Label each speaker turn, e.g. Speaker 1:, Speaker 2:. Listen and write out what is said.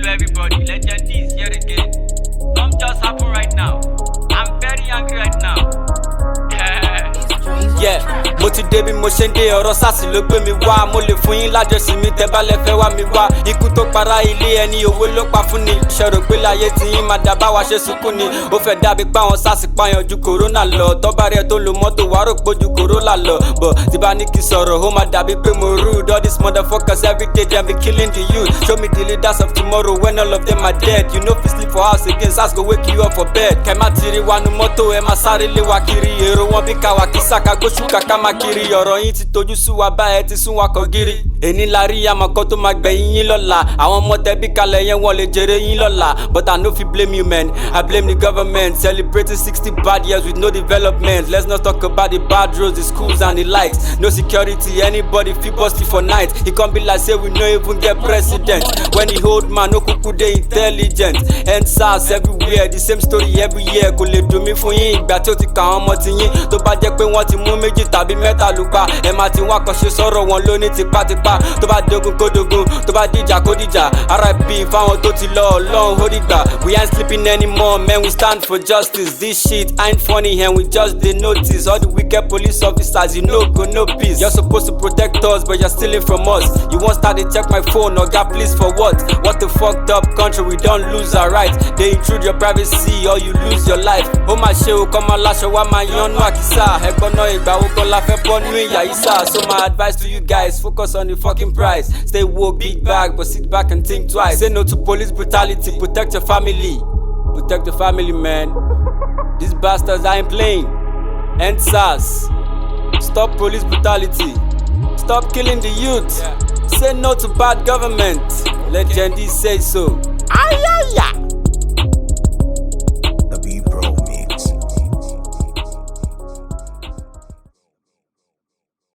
Speaker 1: Hello everybody, Legend D is here again. Something just happened right now. I'm very angry right now.
Speaker 2: Yeah, mo ti dé bí mo ṣe ń dé ọ̀rọ̀ sásì ló gbé mi wá. Mo lè fún yín lájọsìn mi tẹ́ bá lẹ fẹ́ wá mi wá. Ikú tó para ilé ẹni owó ló pa fún ni. Ṣẹ̀rò pé láyé tí yín máa dá bá wa ṣe sunkún ni. Ó fẹ́ dàbí pa àwọn sásì pààyàn ju kòrónà lọ. Tọ́ba rẹ̀ tó lo mọ́tò wá rò pé ju kòrónà lọ. But tí bá ní kí sọ̀rọ̀ ó máa dàbí pé mo rude. All these motherfuckers every day dem be killing the youth. Show me the leaders of tomorrow when all of them are dead. You no fit sleep for house again, sars go wake you up for bed. Kẹ́ má ti rí wa nu mọ́tò ẹ máa sáré lé wa kiri. Èrò wọn bí Kawasaki gbóṣù kàkà máa kiri. Ọ̀rọ̀ yín ti tojú sú wa báyẹn ti sún wa kọ gírí. Èní la rí àmọ̀kọ́ tó máa gbẹ̀yìn yín lọ́la. Àwọn ọmọ tẹbí kalẹ̀ yẹn wọ́n lè jèrè yín lọ́la. But I no fit blame you man, I blame the government. Celebrating 60 bad years with no development. Let's not talk about the bad roads, the schools and the likes. No security, anybody fit bust you for night. It can't be like say we no even get president. When the old man no kuku dey intelligent. End SARS everywhere, the same story every year. Kò lè dùn mí fún yín ìgbà tí ó ti kà àwọn ọmọ ti yín. Tó bá jẹ́ pé wọ́n ti mú méjì tàbí mẹ́ta lù pa. Ẹ máa ti wá kọ́ṣe sọ̀rọ̀ wọn lóní tipátipá. Tó bá dogun kó dogun, tó bá dìjà kó dìjà. RIP fáwọn tó ti lọ Ọlọ́run ó dìgbà. We ain't sleeping anymore, man, we stand for justice. This shit ain't funny and we just dey notice. All the wicked police officers, you know go no peace. You're supposed to protect us, but you're stealing from us. You won't start to check my phone, oga please for what? What the fucked up country, we don't lose our rights. They intrude your privacy or you lose your life. Ó máa ṣe o, kọ́ máa láṣọ wá máa yánú àkísà. Ẹ̀gbọ́n náà ìgbà wo kan la fẹ́ bọ́ nínú ìyà yìí sá. So my advice to you guys, focus on the fucking prize. Stay woke, big bag, but sit back and think twice. Say no to police brutality, protect your family. Protect your family, man. These bastards ain't playing. End SARS. Stop police brutality. Stop killing the youth. Say no to bad government. Legend D say so. Ayaya.